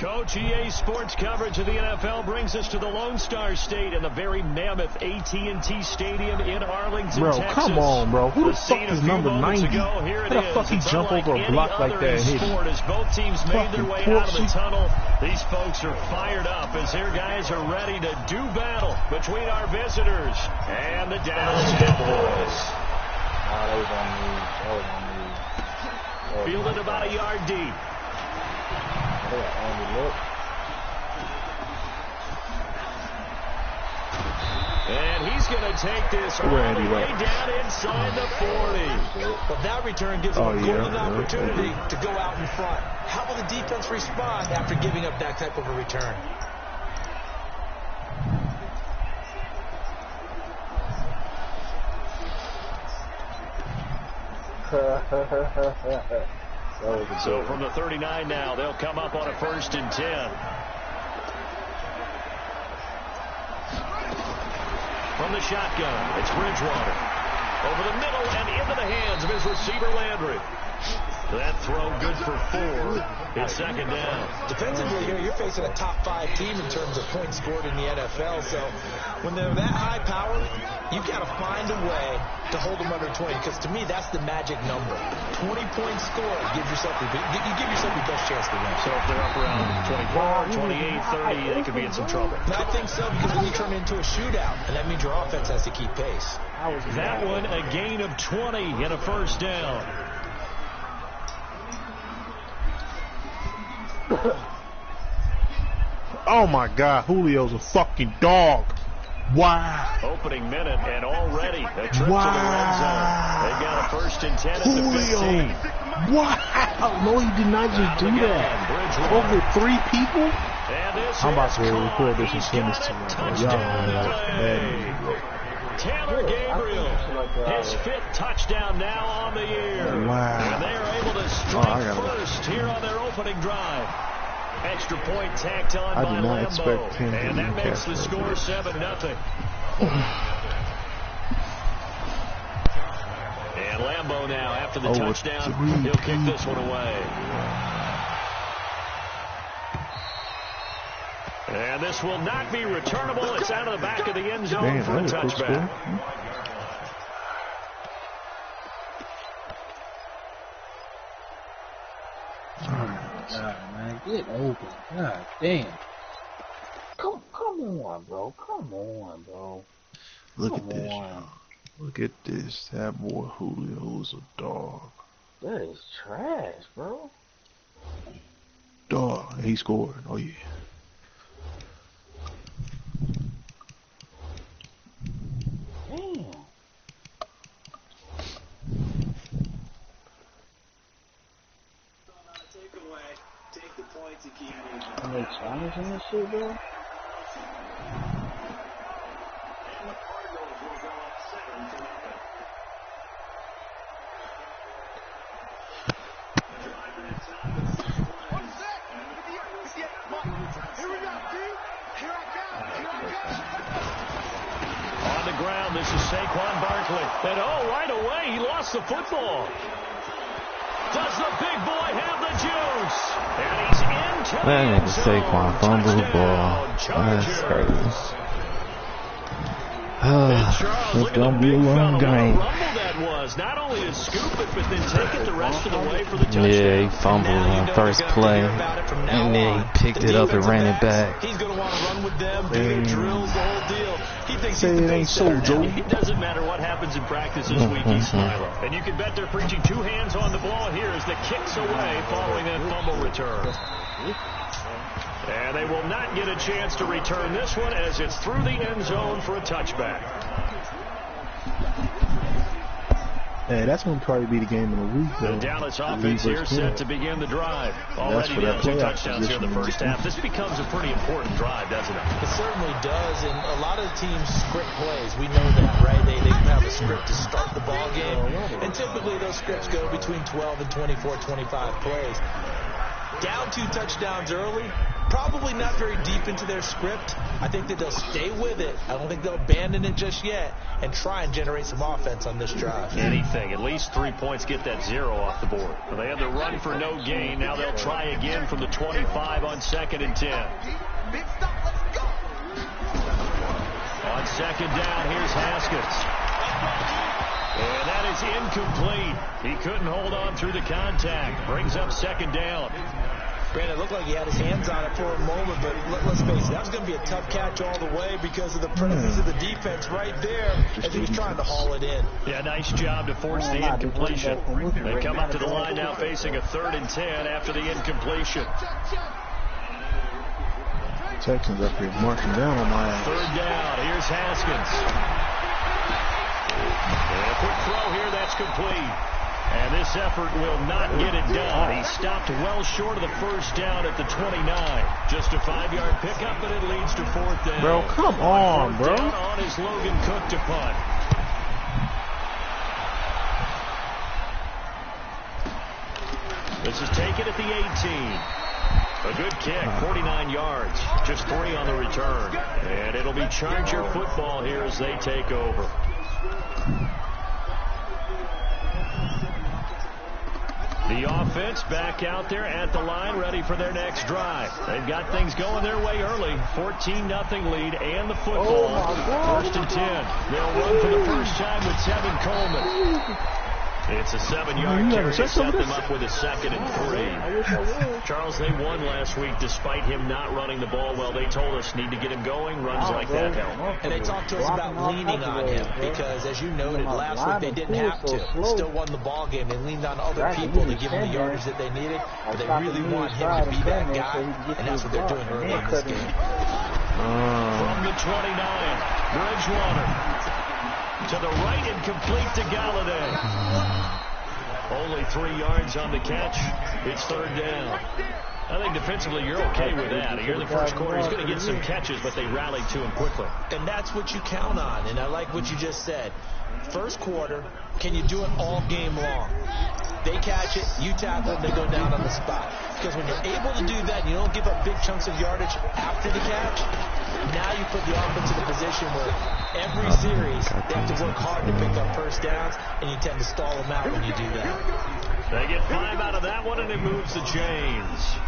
Coach, EA Sports coverage of the NFL brings us to the Lone Star State in the very mammoth AT&T Stadium in Arlington, Texas. Come on, bro. Who the fuck is number 90? How the fuck he jump over a block like that and hit it? As both teams made their way out of the tunnel, these folks are fired up as their guys are ready to do battle between our visitors and the Dallas Cowboys. That was on me. Fielded about a yard deep. And he's going to take this all the way down inside the 40. But that return gives them a golden opportunity to go out in front. How will the defense respond after giving up that type of a return? So from the 39 now, they'll come up on a 1st and 10. From the shotgun, it's Bridgewater. Over the middle and into the hands of his receiver, Landry. That throw good for 4. It's 2nd down. Defensively here, you're facing a top 5 team in terms of points scored in the NFL. So when they're that high powered, you've got to find a way to hold them under 20. Because to me, that's the magic number. 20 points scored. You give yourself your best chance to win. So if they're up around 24, 28, 30, they could be in some trouble. And I think so, because then you turn it into a shootout. And that means your offense has to keep pace. That one, a gain of 20 and a 1st down. Oh my God, Julio's a fucking dog. Wow. Opening minute and already a trip to the red zone. They've got a 1st and 10 at the 15. Wow. No, he did not just do that. Over 3 people? I'm about to record this and send this to you. Taylor Gabriel, his 5th touchdown now on the year. Wow. And they are able to strike first here on their opening drive. Extra point tacked on by Lambeau. And that makes the score 7-0. And Lambeau now, after the touchdown, he'll kick this one away. And this will not be returnable. It's out of the back of the end zone for a touchback. God, man, get open. God damn. Come on, bro. Come on, bro. Look at this. Look at this. That boy Julio is a dog. That is trash, bro. Dog. He scored. Oh, yeah. Damn. Are they challenging this shit, bro? On the ground, this is Saquon Barkley. And right away, he lost the football. Does the big boy have the juice? And he's into the end zone. Saquon fumbled the ball. That's crazy. It's gonna be a long game. That was not only to scoop it, but then take it the rest of the way for the touchdown. Yeah, he fumbled on first play, and then he picked it up and ran it back. He's gonna want to run with them, do drills, the whole deal. He thinks Say it ain't so, Joe. It doesn't matter what happens in practice this week, he's smiling. And you can bet they're preaching 2 hands on the ball here as the kick's away following that fumble return. And they will not get a chance to return this one as it's through the end zone for a touchback. Hey, that's going to probably be the game of the week, though. The Dallas offense here set to begin the drive. Already down 2 touchdowns here in the first half. This becomes a pretty important drive, doesn't it? It certainly does, and a lot of teams script plays. We know that, right? They have a script to start the ball game, and typically those scripts go between 12 and 24, 25 plays. Down 2 touchdowns early, Probably not very deep into their script. I think that they'll stay with it. I don't think they'll abandon it just yet and try and generate some offense on this drive. Anything. At least 3 points, get that 0 off the board. Well, they had the run for no gain. Now they'll try again from the 25 on 2nd and 10. On 2nd down, here's Haskins. And that is incomplete. He couldn't hold on through the contact. Brings up 2nd down. Brandon, it looked like he had his hands on it for a moment, but let's face it, that was going to be a tough catch all the way because of the presence of the defense right there as he was trying to haul it in. Yeah, nice job to force the incompletion. They come up to the line now facing a 3rd and 10 after the incompletion. Texans up here marching down on my ass. 3rd down. Here's Haskins. And a quick throw here. That's complete. And this effort will not get it done. He stopped well short of the 1st down at the 29. Just a 5-yard pickup, but it leads to 4th down. Bro, come on, bro. Down on is Logan Cook to punt. This is taken at the 18. A good kick, 49 yards, just 3 on the return. And it'll be Charger football here as they take over. The offense back out there at the line, ready for their next drive. They've got things going their way early. 14-0 lead and the football. 1st and 10. They'll run for the first time with Tevin Coleman. It's a 7-yard carry to set them up with a 2nd and 3. Charles, they won last week despite him not running the ball well. They told us need to get him going. Runs like that help. And they talked to us about leaning on him because, as you noted, last week they didn't have to. Still won the ball game. They leaned on other people to give them the yardage that they needed. But they really want him to be that guy, and that's what they're doing early in this game. From the 29, Bridgewater. To the right and complete to Galladay. Only 3 yards on the catch. It's 3rd down. I think defensively you're okay with that. Here in the first quarter, he's going to get some catches, but they rallied to him quickly. And that's what you count on, and I like what you just said. First quarter, can you do it all game long? They catch it, you tackle it, they go down on the spot. Because when you're able to do that, you don't give up big chunks of yardage after the catch. Now you put the offense in a position where every series they have to work hard to pick up first downs, and you tend to stall them out when you do that. They get 5 out of that one, and it moves the chains.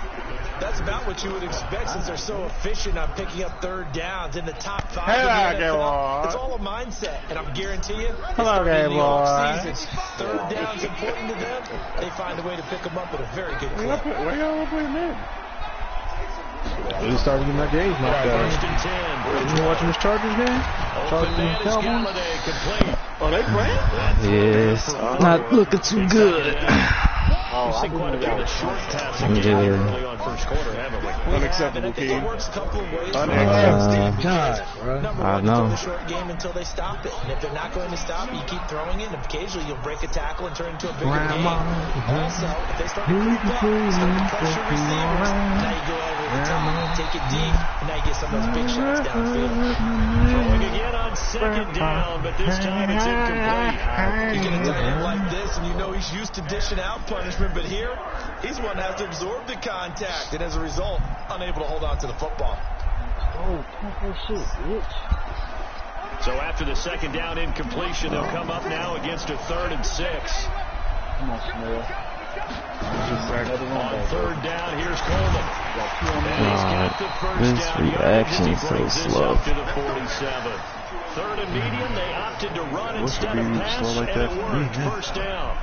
That's about what you would expect since they're so efficient on picking up 3rd downs in the top 5 Hello, of the NFL. It's all a mindset, and I'm guarantee you, hello, in the offseason, 3rd down's important to them. They find a way to pick them up at a very good clip. Where y'all put him in? He started getting that game knocked out. 1st and 10. You watching this Chargers game? Open man is Galladay, complete. Oh, they playing? Yes, not looking too good. We've seen quite a bit of the short passing early on first quarter, haven't we? Unacceptable, Keith. It works a couple of ways. Unacceptable. God, bro. I know. The short game until they stop it. And if they're not going to stop it, you keep throwing it. And occasionally you'll break a tackle and turn it into a bigger game. Also, if they start to creep up, start to pressure receivers, now you go over the top, take it deep, and now you get some of those big shots downfield. Throwing again on 2nd down, but this time it's incomplete. You get a tight end like this, and you know he's used to dishing out punishment, but here, he's one that has to absorb the contact, and as a result, unable to hold on to the football. Oh, shit, bitch. So after the 2nd down incompletion, they'll come up now against a 3rd and 6. Come on, Smell. On 3rd down, here's Coleman. And he's got the first down. This reaction is so slow. Up to the 47. 3rd and medium, they opted to run instead of pass, like and that it worked. First down.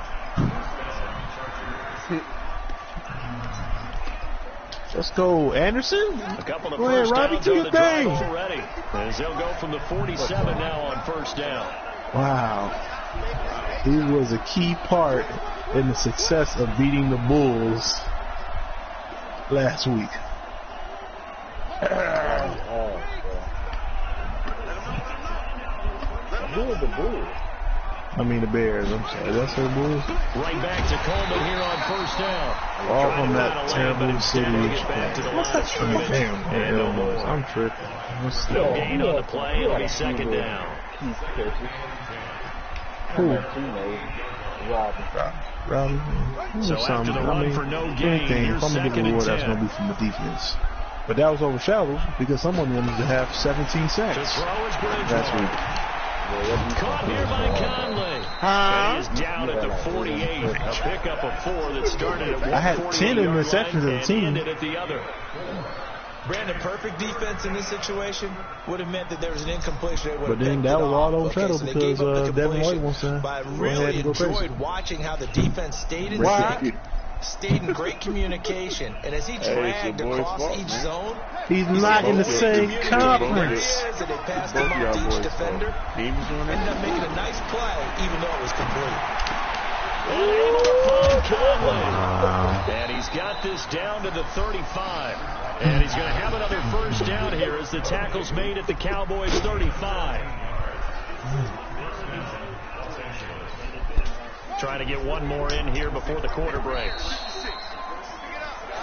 Let's go, Anderson. A couple of Go ahead, first Robbie, downs do on your the drive thing. already. As they'll go from the 47 now on first down. Wow. He was a key part in the success of beating the Bulls last week. Who are the Bulls? I mean the Bears, I'm sorry. That's their Bulls? Right back to Coleman here on first down. All from that terrible city. What's that? Damn, I'm tripping. No gain on the play. It'll be 2nd down. Who? Robbie. So after the run for no gain, anything, here's if I'm going to 2nd get the and award, that's 10. going to be from the defense. But that was overshadowed because someone wanted to have 17 sacks. To throw is Bridgewater. Caught here by Conley. And he's down at the 48. A pickup of 4 that started at one. I had 10 interceptions as a team. Ended at the other. Brandon, perfect defense in this situation would have meant that there was an incompletion. But then that was all overshadowed because Devin White wants to. But I really enjoyed watching how the defense stayed in sync, stayed in great communication, and as he dragged across each zone, he's not in the same conference. And they passed him off to each defender. Ended up making a nice play, even though it was complete. And able to find Conley. And he's got this down to the 35. And he's going to have another first down here as the tackle's made at the Cowboys' 35. Trying to get one more in here before the quarter breaks.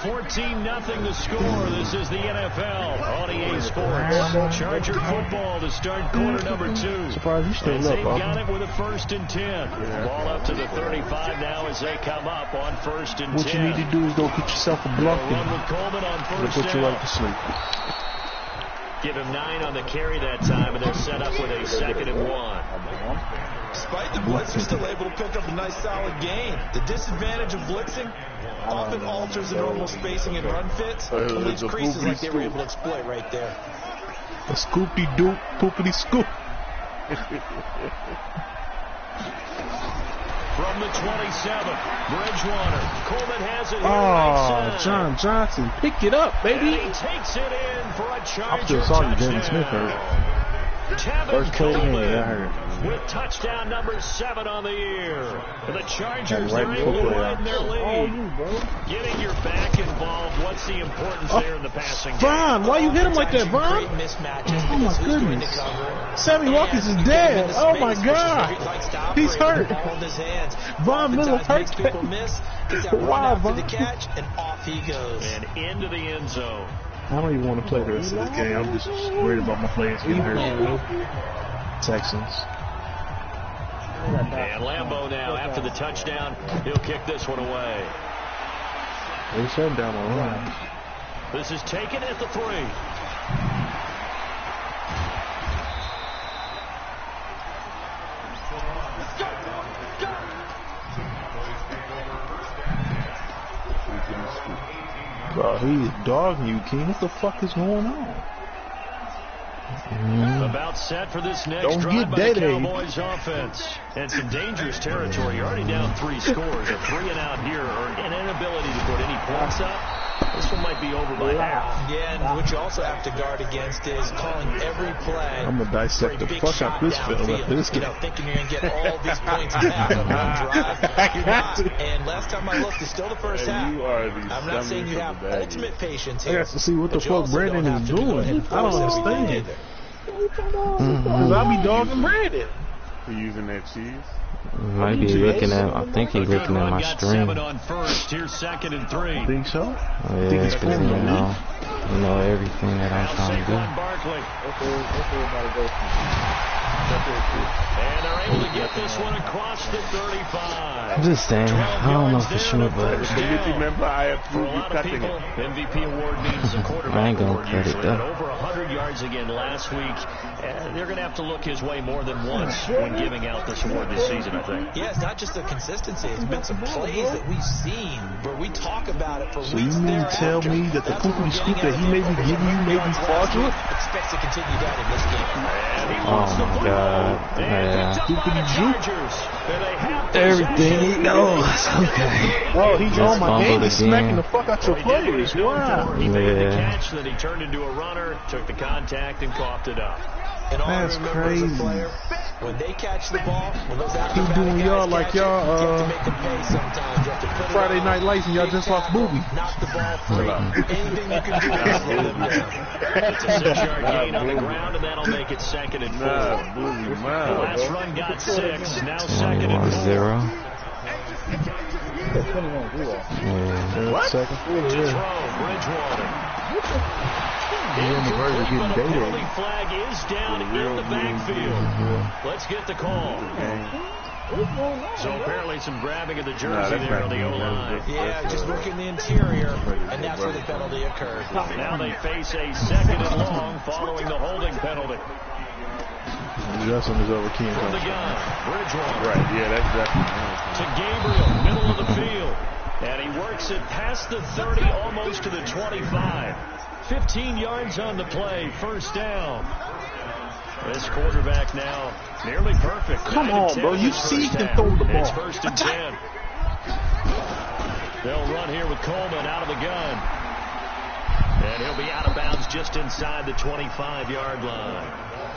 14-0 the score. This is the NFL on EA Sports. Charger football to start quarter number 2. Surprised you still up, They've got it with a 1st and 10. Ball up to the 35 now as they come up on 1st and 10. What you need to do is go get yourself a block Run with Coleman on first put you down. right to sleep. Give him 9 on the carry that time, and they're set up with a 2nd and 1. Despite the blitz, they're still able to pick up a nice solid gain. The disadvantage of blitzing often alters the normal spacing and run fits, and leaves creases like they were able to exploit right there. A scoopy-doop, poopity-scoop. From the 27, Bridgewater. Coleman has it here right side. John Johnson, pick it up, baby. And he takes it in for a Charger I feel sorry touchdown. James Smith hurt. Tevin Coleman that hurt. with touchdown number 7 on the year. The Chargers Right are able to before widen their lead. Getting your back involved, what's the importance there in the passing game? Vaughn, why you hit him like that, Vaughn? Great mismatches. Oh, my goodness. Sammy Watkins is dead. Oh, my God. He's hurt. Von Miller hurt. Wow, Von. Von. The catch, and off he goes. And into the end zone. I don't even want to play the rest of this game. I'm just worried about my players getting hurt. Texans. And Lambeau now, after the touchdown, he'll kick this one away. They shut down the line. This is taken at the 3. Bro, he's dogging you, King. What the fuck is going on? About set for this next Don't drive get by the day-day. Cowboys offense. And some dangerous territory. You're already down 3 scores. A 3 and out here, or an inability to put any points up. This one might be over by half. Yeah, and what you also have to guard against is calling every play. I'm gonna dissect the fuck out this film after this game. Thinking you're going to get all these points in half of one drive. You're not. And last time I looked, it's still the first half. I'm not saying you have ultimate patience I here. got to see what the but you fuck also Brandon don't is have to go ahead doing. and I don't force everything understand. either. Because I be dogging Brandon. For using that cheese. Might be looking at, I think he's looking at my Got stream. 7 on first. Here's 2nd and 3. Think so? Oh, yeah, because you know everything that I'm trying to do. Saquon Barkley. And they're able to get this one across the 35. I'm just saying, I don't know for sure, but Remember, I For a approved you lot of cutting people, it. MVP award means a I quarterback ain't gonna award cut it, usually. though. But over 100 yards again last week. They're going to have to look his way more than once when giving out this award this season, I think. Yeah, it's not just the consistency. It's been some plays that we've seen where we talk about it for So you weeks mean to tell me that the poopity scoop that he may be giving you may be fraudulent? Expects to continue that in this game. And he oh wants the my football. god, And yeah. picked up by the Chargers. And they have Everything he possession. knows, okay. Oh, he's Just on my game. fumbled He's smacking again. the fuck out your He did what players. he's known Wow. for. He made the Yeah. catch, then he turned into a runner, took the contact, and coughed it up. And all That's I remember as a crazy. player, when they catch the ball, when those Keep acrobatic doing guys y'all like catch it, you have y'all, to make them pay sometimes. You have to put it Friday on, Night Lights and y'all big just lost tackle, Booby. knock the ball free. Anything you can do to slow them down. It's a 6-yard gain on the ground, and that'll make it 2nd and 4. Nah, booty, The man. last run got 6, now 2nd and 4. 21-0. Yeah. Second To quarter, throw, yeah. Bridgewater. He's on the verge of getting But a day-day. penalty flag is down in the backfield. Let's get the call. So apparently some grabbing of the jersey there on the O-line. Yeah, just working the interior, and that's where the penalty occurred. Now they face a 2nd and long following the holding penalty. Justin is over King. From the gun, Bridgewater. Right, yeah, that's definitely. To Gabriel, middle of the field. And he works it past the 30, almost to the 25. 15 yards on the play, first down. This quarterback now nearly perfect. Come on, bro. You see he can throw the ball. It's 1st and 10. They'll run here with Coleman out of the gun. And he'll be out of bounds just inside the 25-yard line.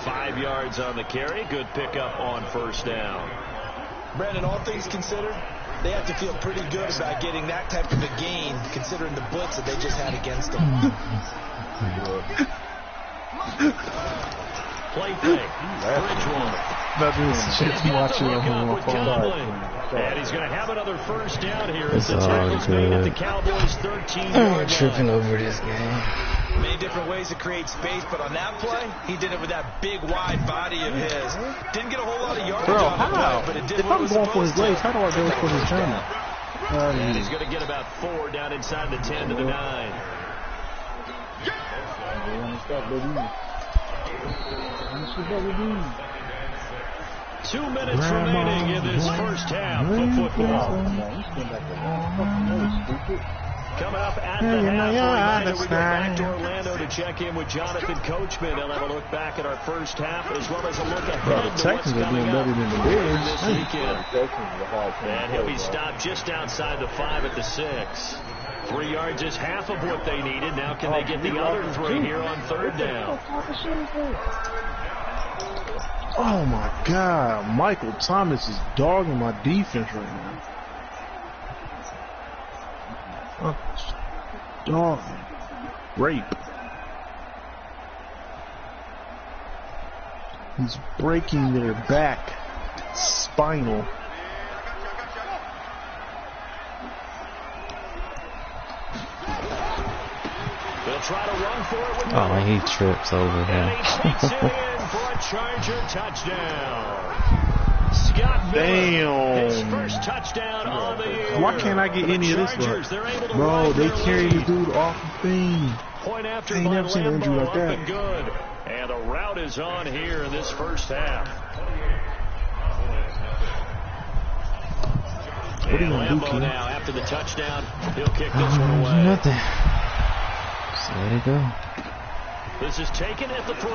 5 yards on the carry. Good pickup on first down. Brandon, all things considered, they have to feel pretty good about getting that type of a gain, considering the blitz that they just had against them. Play fake. Bridgewater. Just watching him on my phone. And he's going to have another first down here as the tackle's made at the Cowboys' 13-yard line. I'm tripping over this game. Many different ways to create space, but on that play, he did it with that big, wide body of his. Didn't get a whole lot of yardage on the play, but it did if what I'm it was going for his supposed to. legs, how do I go for his trainer? And he's going to get about 4 down inside the 10 to the 9. 2 minutes remaining in this first half of football. Coming up at the half, we go back to Orlando to check in with Jonathan Coachman. They'll have a look back at our first half as well as a look ahead to what's coming up this weekend. And he'll be stopped just outside the 5 at the 6. 3 yards is half of what they needed. Now can they get the other 3 here on 3rd down? Oh my God, Michael Thomas is dogging my defense right now. Dog. Rape. He's breaking their back. Spinal. They'll try to run for it with Oh, he trips over and him. he takes it in for a Charger touchdown. Scott Miller, his first touchdown on the year. Why can't I get any of this luck? Bro, they carry the dude off the thing. Point after I ain't by never seen an injury Lambeau, like that. up and good. And the route is on here in this first half. What are you And gonna do, Lambeau King? now, after the touchdown, he'll kick this one away. Nothing. Just let it go. This is taken at the 3.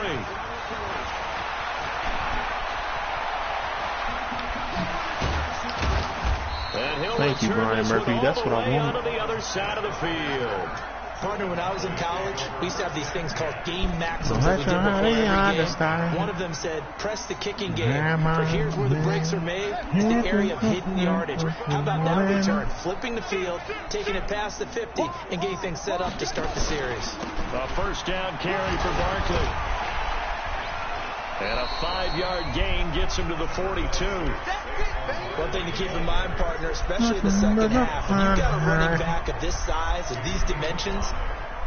Thank you, Brian Murphy. That's what I want. On the other side of the field. Partner, when I was in college, we used to have these things called game maxims that we did before every game. One of them said, press the kicking game. For here's where the breaks are made, is the area of hidden yardage. How about that return? Flipping the field, taking it past the 50, and getting things set up to start the series. A first down carry for Barkley. And a 5-yard gain gets him to the 42. One thing to keep in mind, partner, especially in the second half, when you've got a running back of this size and these dimensions,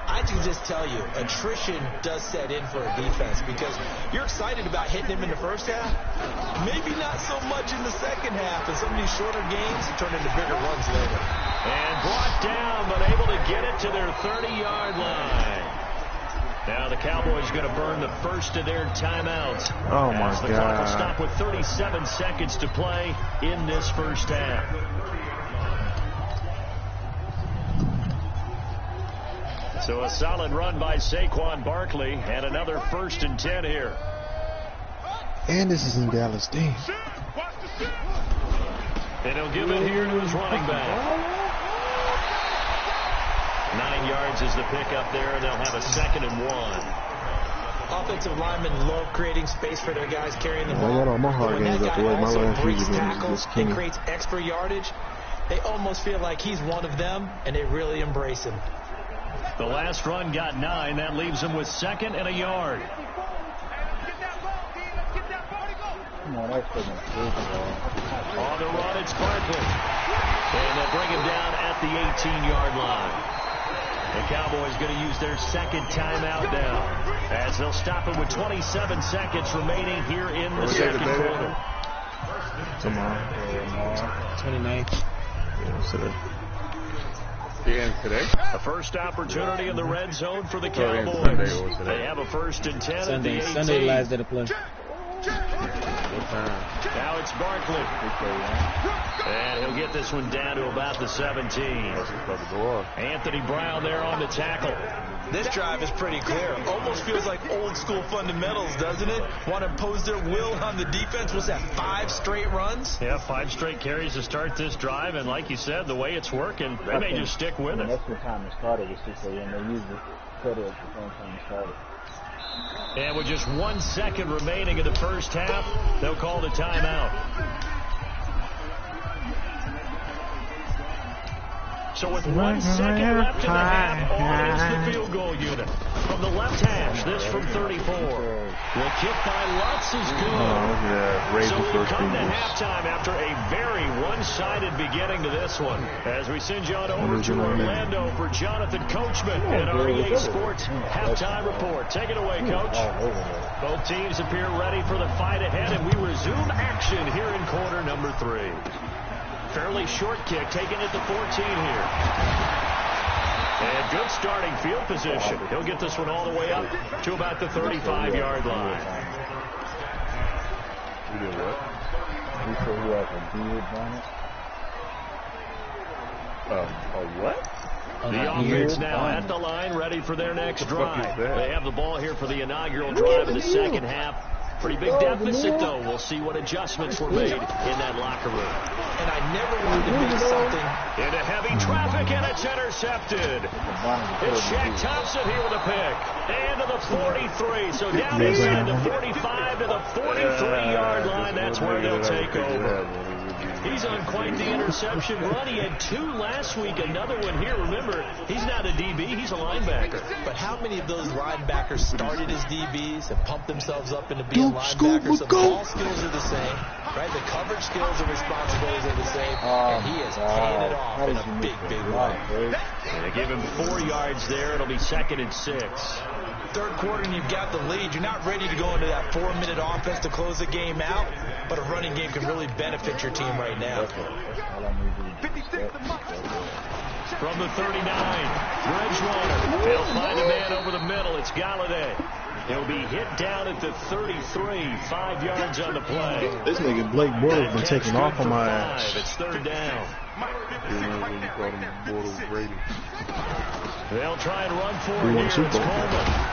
I can just tell you, attrition does set in for a defense because you're excited about hitting him in the first half, maybe not so much in the second half, and some of these shorter games turn into bigger runs later. And brought down, but able to get it to their 30-yard line. Now the Cowboys going to burn the first of their timeouts. Oh, my as the clock will God. stop with 37 seconds to play in this first half. So a solid run by Saquon Barkley and another 1st and 10 here. And this is in Dallas. Damn. And he'll give it here to his running back. 9 yards is the pickup there, and they'll have a 2nd and 1. Offensive linemen love creating space for their guys carrying the ball. I got all my hard When that games out guy the way. My also last breaks few games is tackles just and King. creates extra yardage, they almost feel like he's one of them, and they really embrace him. The last run got 9. That leaves him with 2nd and a yard. On the run, it's Barkley. And they'll bring him down at the 18-yard line. The Cowboys going to use their 2nd timeout now, as they'll stop it with 27 seconds remaining here in the second quarter. Tomorrow. 29th. Yeah, today. Yeah, today. A first opportunity in the red zone for the Sunday Cowboys. or today. They have a 1st and 10 Sunday, at the 18. Sunday last day to play. What time? Now it's Barkley. And he'll get this one down to about the 17. Anthony Brown there on the tackle. This drive is pretty clear. Almost feels like old school fundamentals, doesn't it? Want to impose their will on the defense. What's that, 5 straight runs? Yeah, 5 straight carries to start this drive. And like you said, the way it's working, they may just stick with it. That's the time it started. It's just and they usually cut it at the same time it started. And with just 1 second remaining in the first half, they'll call the timeout. So with 1 second left in the half, on is the field goal unit. From the left hash, this from 34. The kick by Lutz is good. So we come to halftime after a very one-sided beginning to this one. As we send you on over to Orlando for Jonathan Coachman and our EA Sports halftime report. Take it away, Coach. Both teams appear ready for the fight ahead, and we resume action here in quarter number 3. Fairly short kick taken at the 14 here. And good starting field position. He'll get this one all the way up to about the 35-yard line. You did what? You said he has a beard on it? A what? The offense now at the line, ready for their next drive. They have the ball here for the inaugural drive in the second half. Pretty big deficit, though. We'll see what adjustments were made in that locker room. And I never wanted to make something. Into heavy traffic, and it's intercepted. It's Shaq Thompson here with a pick. And to the 43. So down inside the 45 to the 43-yard line. That's where they'll take over. He's on quite the interception run. He had 2 last week, another one here. Remember, he's not a DB, he's a linebacker. But how many of those linebackers started as DBs and pumped themselves up into being linebackers? So the ball skills are the same, right? The coverage skills and responsibilities are the same. And he is paying it off in a big, big way. And they give him 4 yards there. It'll be 2nd and 6. Third quarter and you've got the lead. You're not ready to go into that 4-minute offense to close the game out, but a running game can really benefit your team right now. From the 39, Bridgewater. He'll find a man over the middle. It's Galladay. He'll be hit down at the 33, 5 yards on the play. This nigga Blake Bortles been taking off on my ass. It's 3rd down. They'll try and run for it here. It's Coleman.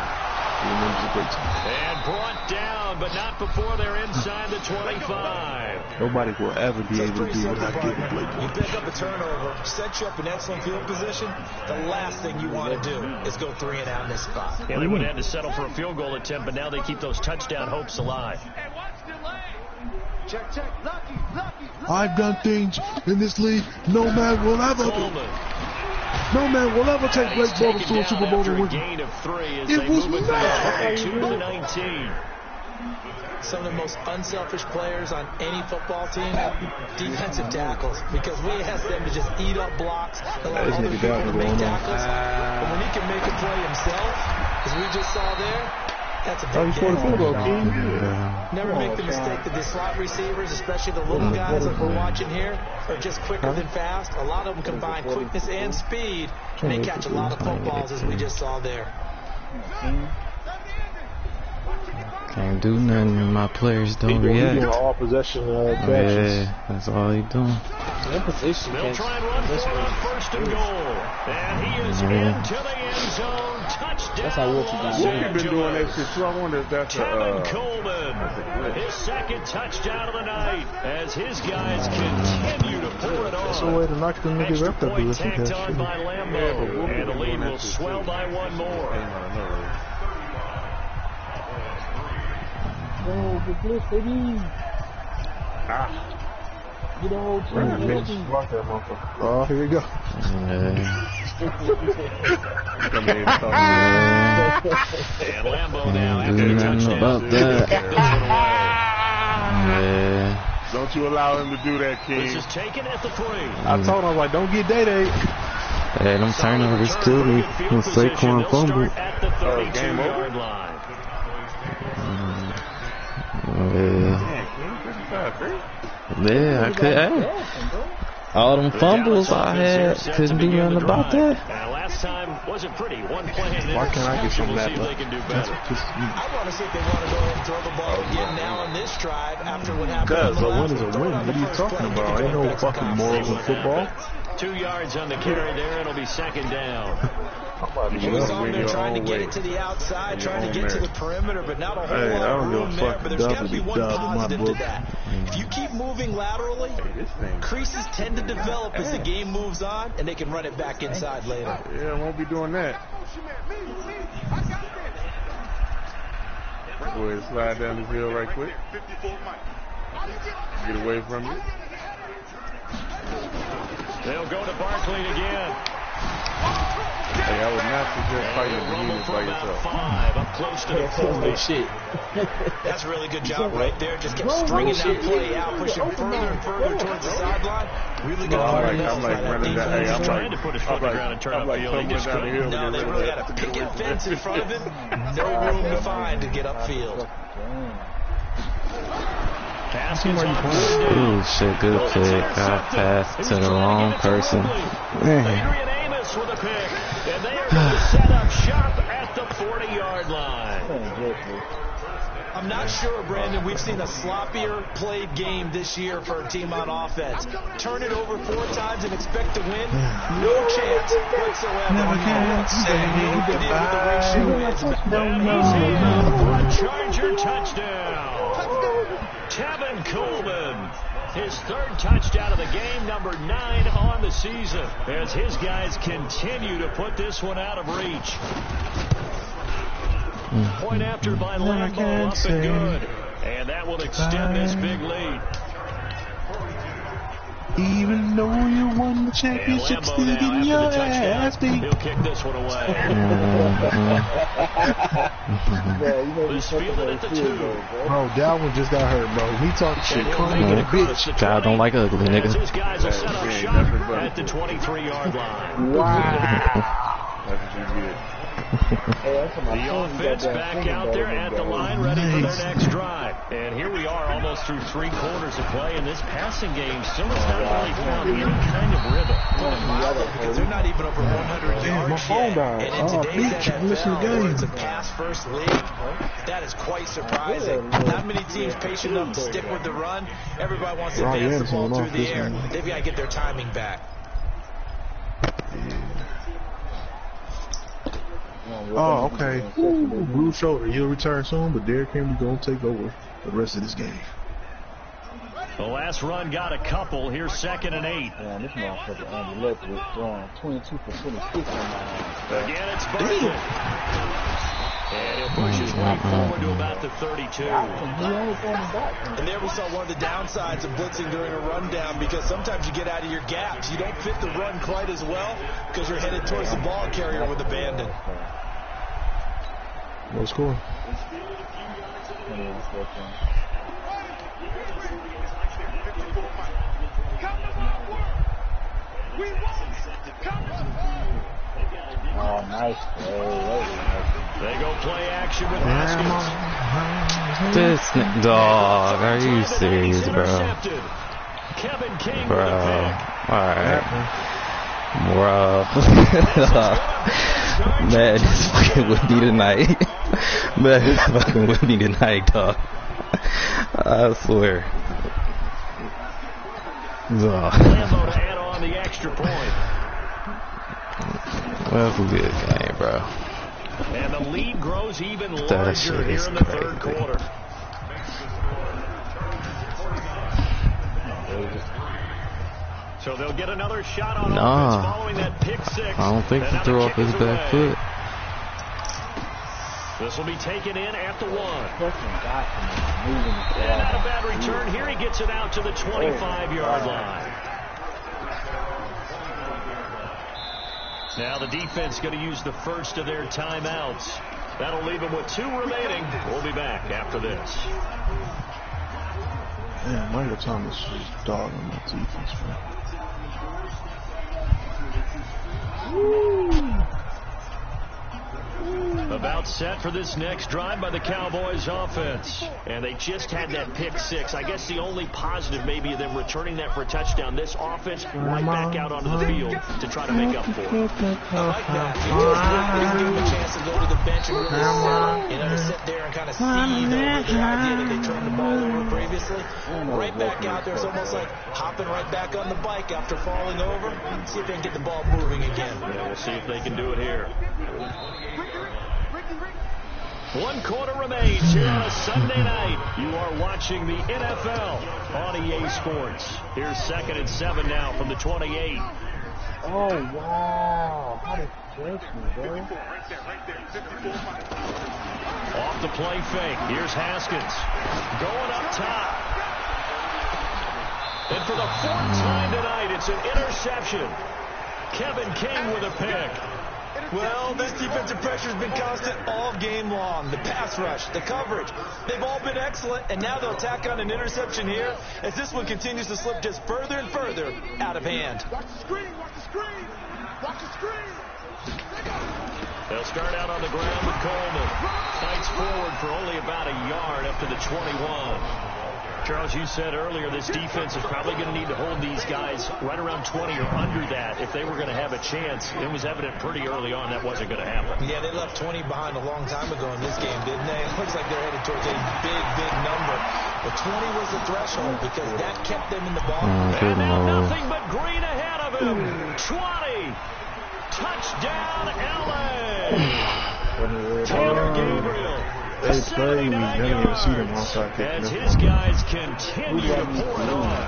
And brought down, but not before they're inside the 25. Nobody will ever be able to do what I did with Blake You Bortles. pick up a turnover, set you up in excellent field position. The last thing you want to do is go 3 and out in this spot. Yeah, they would have had to settle for a field goal attempt, but now they keep those touchdown hopes alive. I've done things in this league no man will ever do. Coleman. No man will ever take Blake Bortles to a Super Bowl and win. Gain of 3 as It they was move it mad. to the 19. Some of the most unselfish players on any football team, defensive tackles, because we ask them to just eat up blocks, allow This other nigga people got to me make going tackles. But when he can make a play himself, as we just saw there, that's a Oh, big you scored a field goal, game. King. Never make the mistake that the slot receivers, especially the little guys like we're watching here, are just quicker than fast. A lot of them combine quickness and speed, and they catch a lot of footballs, as we just saw there. Can't do nothing when my players don't He's doing react. all possession catches. Yeah, that's all he doing. What position They'll catch? try and run for it on 1st and goal. And he is into the end zone. Touchdown. That's how Wilkie got Los it. You've been doing that Angeles. shit too. I wonder if that's Tevin Coleman, his 2nd touchdown of the night as his guys continue to pull it That's a on. way to knock them niggas Extra up that point position tacked catch. on by Lambeau, and the lead will swell by 1 more. Oh, good blitz, baby. Get a whole team. Oh, here we go. And Lambeau now Can't after do the nothing touchdown. about that. Kick this one away. Yeah. Don't you allow him to do that, This King. is taken at the 3. I told him, I was like, don't get Day-Day. Hey, them turnovers killed me when Saquon fumbled. At the 32-yard line. Yeah. Man, King, 55, Yeah, I could. Hey. All them fumbles I had, couldn't do nothing about that. Last time wasn't pretty. One play and Why can't I get some of that? see if they can do better. I want to see if they want to go ahead and throw the ball again now on this drive after what happened. Guys, a win is a win. What are you talking about? Ain't no fucking morals in football. 2 yards on the carry there. It'll be second down. He was on there trying to get it to the outside, trying to get to the perimeter, but not a whole lot of room there. But there's got to be one positive to that. If you keep moving laterally, creases tend to develop as the game moves on, and they can run it back inside later. Yeah, I won't be doing that. Go ahead and slide down this hill right quick. Get away from you. They'll go to Barkley again. Hey, I would not suggest fighting the behemoth by yourself. 5 up close to the 40. Shit. That's a really good job right there. Just kept stringing that play out, pushing further and further towards the sideline. Really good. I'm like running down. Hey, I'm Trying to put his foot on the ground and turn up field. He just down the hill. No, they really had a picket fence in front of him. No room to find to get upfield. Ooh, shit, good pick. I passed to the wrong person. Adrian Amos with a pick. And they are going to set up shop at the 40-yard line. I'm not sure, Brandon, we've seen a sloppier played game this year for a team on offense. Turn it over 4 times and expect to win? No chance whatsoever. A Charger touchdown. Tevin Coleman, his 3rd touchdown of the game, number 9 on the season, as his guys continue to put this one out of reach. Point after by Lambeau, up and good. And that will extend this big lead. Even though you won the championship, still getting your ass beat. He'll kick this one away. This fielded at the 2. Bro, Dalvin just got hurt, bro. He talking shit. Come on, bitch. God don't like ugly, nigga. His guys will set up shop at the 23-yard line. Wow. That's what you get. The offense back out there at the line, ready for their next drive. And here we are, almost through 3 quarters of play, and this passing game still has not really found any kind of rhythm. Because they're not even over 100 yards yet. And in today's NFL, where it's a pass-first league, that is quite surprising. Not many teams patient enough to stick with the run. Everybody wants to advance the ball through the air. They've got to get their timing back. Oh, okay. Ooh, blue shoulder. He'll return soon, but Derrick Henry going to take over the rest of this game. The last run got a couple. Here's 2nd and 8. Man, this motherfucker Andy Ledford throwing 22 for 26 on my Again, it's Barkley. And he'll push his way forward to about the 32. And there we saw one of the downsides of blitzing during a rundown, because sometimes you get out of your gaps. You don't fit the run quite as well because you're headed towards the ball carrier with abandon. What score? Oh, nice. They go play action with Haskins. This dog, are you serious, bro? Kevin King Bro, alright. Bro. Man, this fucking with me tonight. Man, this fucking with me tonight, dog. I swear. Lambeau to add on the extra point. Well, that's a good game, bro. And the lead grows even That larger shit here is in the crazy. 3rd quarter. So they'll get another shot on offense following that pick 6. I don't think he threw off his back foot. This will be taken in at the 1. And not a bad return here. He gets it out to the 25-yard line. Now the defense going to use the first of their timeouts. That'll leave them with 2 remaining. We'll be back after this. Man, Michael Thomas is dog on my defense, man. Woo! About set for this next drive by the Cowboys offense. And they just had that pick six. I guess the only positive maybe of them returning that for a touchdown. This offense right back out onto the field to try to make up for it. I like that. Give them a chance to go to the bench and really to sit there and kind of see the idea that they turned the ball over previously. Right back out there. It's almost like hopping right back on the bike after falling over. See if they can get the ball moving again. Yeah, we'll see if they can do it here. 1 quarter remains here on a Sunday night. You are watching the NFL on EA Sports. Here's 2nd and 7 now from the 28. Oh, wow. How did you catch me, bro? Off the play fake. Here's Haskins. Going up top. And for the 4th time tonight, it's an interception. Kevin King with a pick. Well, this defensive pressure has been constant all game long. The pass rush, the coverage, they've all been excellent, and now they'll tack on an interception here as this one continues to slip just further and further out of hand. Watch the screen, watch the screen, watch the screen. They'll start out on the ground with Coleman. Fights forward for only about a yard up to the 21. Charles, you said earlier this defense is probably going to need to hold these guys right around 20 or under that if they were going to have a chance. It was evident pretty early on that wasn't going to happen. Yeah, they left 20 behind a long time ago in this game, didn't they? It looks like they're headed towards a big, big number. But 20 was the threshold because that kept them in the ball. And now nothing but green ahead of him. 20. Touchdown, L.A. Taylor Gabriel. They play, we never even see them outside kicking. As his guys continue to pour it on.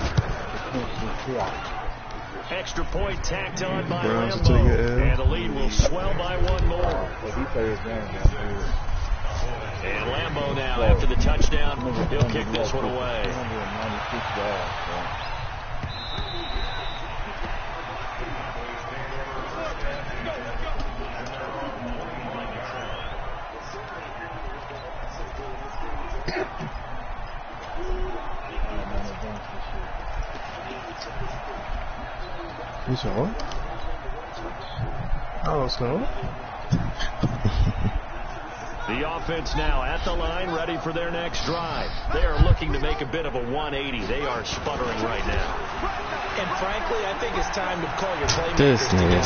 Extra point tacked on by Lambeau. And the lead will swell by 1 more. And Lambeau now, after the touchdown, he'll kick this one away. You saw it? Oh, so? The offense now at the line, ready for their next drive. They are looking to make a bit of a 180. They are sputtering right now. And frankly, I think it's time to call your playmakers together.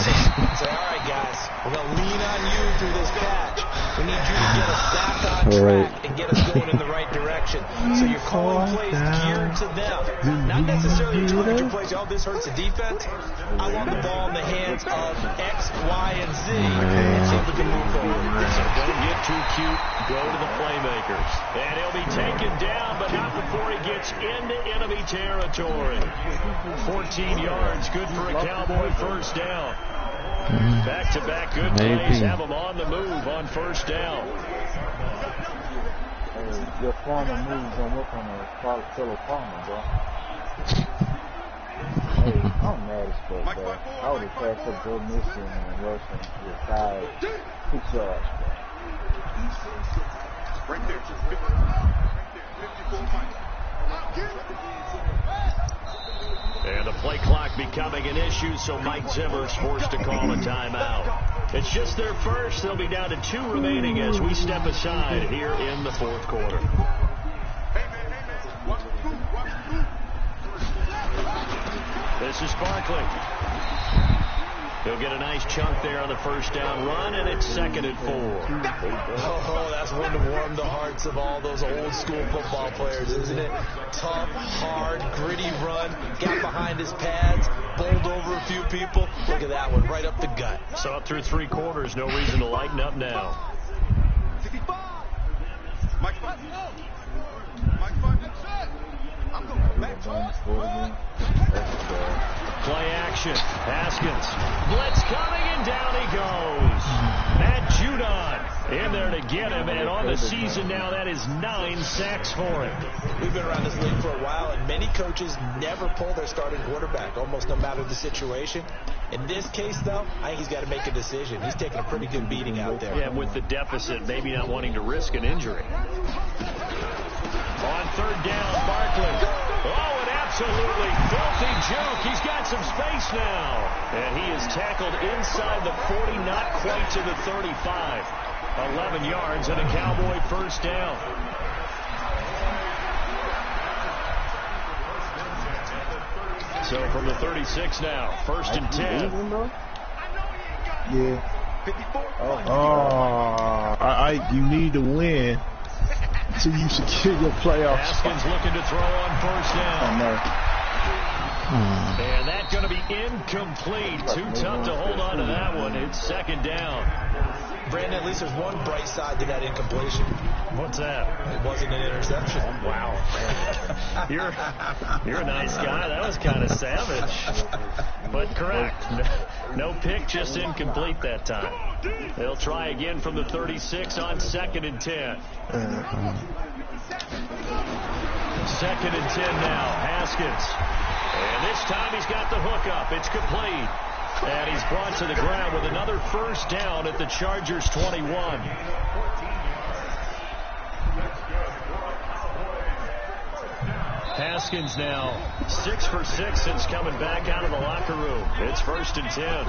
Say, all right, guys, we're going to lean on you through this patch. We need you to get us back on track and get us going in the right direction. So you're calling plays geared to them. Not necessarily target plays. Oh, this hurts the defense. I want the ball in the hands of X, Y, and Z. And see if we can move forward. So don't get too cute. Go to the playmakers. And he'll be taken down, but not before he gets into enemy territory. 14 yards, good for a Cowboy first down. Back-to-back good plays have them on the move on first down. Your former moves don't work on a fellow partner, bro. Hey, I'm mad as fuck, bro. I would have passed up Joe Mixon and Russian with 6 yards, bro. Right there, 54 fights. And the play clock becoming an issue, so Mike Zimmer's forced to call a timeout. It's just their first. They'll be down to 2 remaining as we step aside here in the 4th quarter. This is Barkley. He'll get a nice chunk there on the first down run, and it's 2nd and 4. Oh, that's one to warm the hearts of all those old school football players, isn't it? Tough, hard, gritty run, got behind his pads, bowled over a few people. Look at that one, right up the gut. So up through 3 quarters, no reason to lighten up now. 65. Mike 5. Mike 5. I'm going back. Play action. Haskins. Blitz coming, and down he goes. Matt Judon in there to get him, and on the season now, that is 9 sacks for him. We've been around this league for a while, and many coaches never pull their starting quarterback, almost no matter the situation. In this case, though, I think he's got to make a decision. He's taking a pretty good beating out there. Yeah, with the deficit, maybe not wanting to risk an injury. On 3rd down, Barkley. Oh, an absolutely filthy juke. He's got some space now. And he is tackled inside the 40, not quite to the 35. 11 yards and a Cowboy first down. So from the 36 now, 1st and 10. Yeah. You need to win so you secure your playoff Haskins spot. looking to throw on first down. No. And that's going to be incomplete. Too tough to hold on to that one. It's 2nd down. Brandon, at least there's one bright side to that incompletion. What's that? It wasn't an interception. Wow. You're a nice guy. That was kind of savage. But correct. No pick, just incomplete that time. They'll try again from the 36 on 2nd and 10. 2nd and 10 now. Haskins. And this time he's got the hook up. It's complete. And he's brought to the ground with another first down at the Chargers 21. Haskins now 6 for 6 since coming back out of the locker room. It's 1st and 10.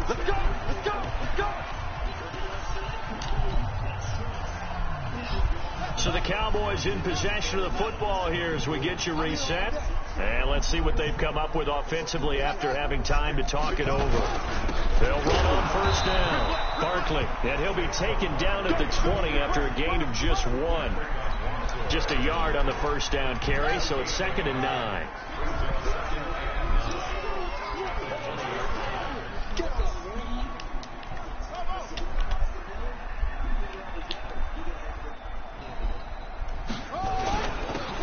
Let's go! Let's go! Let's go! So the Cowboys in possession of the football here as we get you reset. And let's see what they've come up with offensively after having time to talk it over. They'll run on first down. Barkley, and he'll be taken down at the 20 after a gain of just 1. Just a yard on the first down carry, so it's 2nd and 9.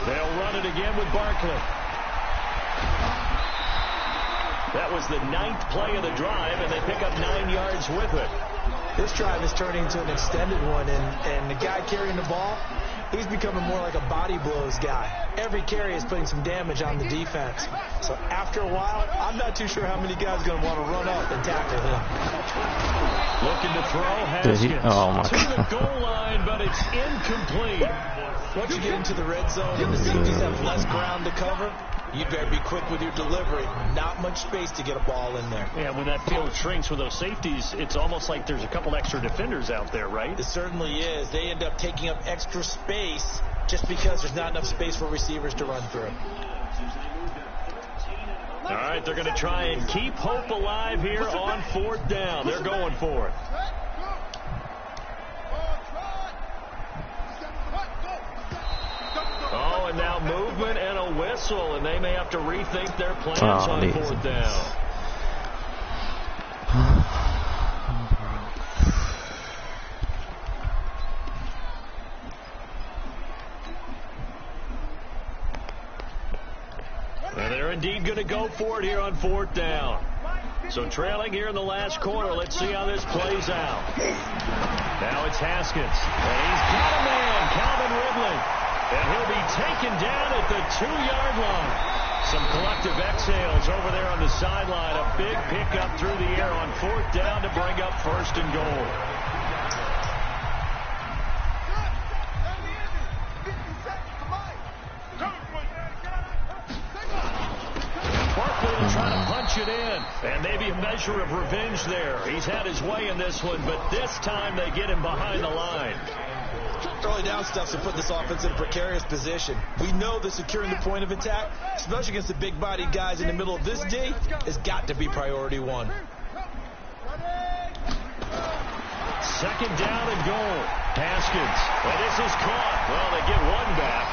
They'll run it again with Barkley. That was the 9th play of the drive, and they pick up 9 yards with it. This drive is turning into an extended one, and the guy carrying the ball, he's becoming more like a body blows guy. Every carry is putting some damage on the defense. So after a while, I'm not too sure how many guys are going to want to run up and tackle him. Looking to throw, Haskins my to the goal line, but it's incomplete. Once you get into the red zone and the safeties have less ground to cover, you better be quick with your delivery. Not much space to get a ball in there. Yeah, when that field shrinks with those safeties, it's almost like there's a couple extra defenders out there, right? It certainly is. They end up taking up extra space just because there's not enough space for receivers to run through. All right, they're going to try and keep hope alive here on 4th down. They're going for it. Oh, and now movement and a whistle, and they may have to rethink their plans on 4th down. And they're indeed going to go for it here on 4th down. So trailing here in the last quarter. Let's see how this plays out. Now it's Haskins. And he's got a man, Calvin Ridley. And he'll be taken down at the 2-yard line. Some collective exhales over there on the sideline. A big pickup through the air on 4th down to bring up 1st and goal. Barkley will try to punch it in. And maybe a measure of revenge there. He's had his way in this one, but this time they get him behind the line. Early down stuff's to put this offense in a precarious position. We know that securing the point of attack, especially against the big-bodied guys in the middle of this D, has got to be priority 1. 2nd down and goal. Haskins. And this is caught. Well, they get 1 back.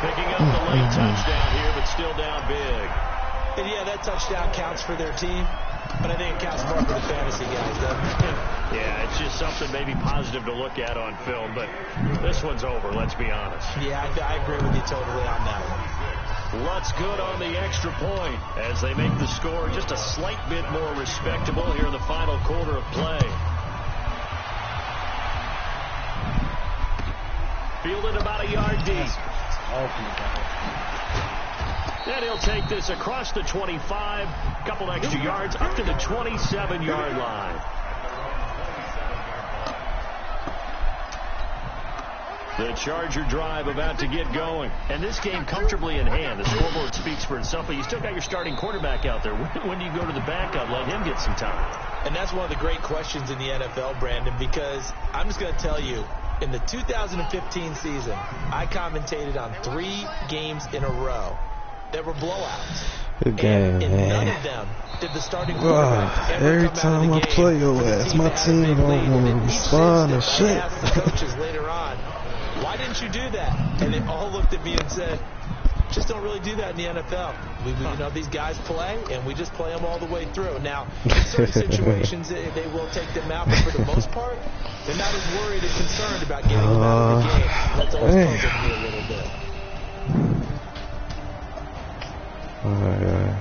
Picking up the late touchdown here, but still down big. And yeah, that touchdown counts for their team, but I think it counts more for the fantasy guys, though. Yeah, it's just something maybe positive to look at on film, but this one's over, let's be honest. Yeah, I agree with you totally on that one. Lutz good on the extra point as they make the score just a slight bit more respectable here in the final quarter of play. Fielded about a yard deep. And he'll take this across the 25, a couple extra yards up to the 27-yard line. The Charger drive about to get going. And this game comfortably in hand. The scoreboard speaks for itself, but you still got your starting quarterback out there. When do you go to the backup? Let him get some time. And that's one of the great questions in the NFL, Brandon, because I'm just going to tell you, in the 2015 season, I commentated on 3 games in a row that were blowouts. Good game, and man. none of them did the starting quarterback ever Every come out time of I the game play your with a ass, team my that had a team big don't lead. want And to each respond or instant, I shit. asked the coaches later on, why didn't you do that? And they all looked at me and said, just don't really do that in the NFL. You know, these guys play, and we just play them all the way through. Now, in certain situations, they will take them out, but for the most part, they're not as worried and concerned about getting them out of the game. That's always puzzled me a little bit. Alright.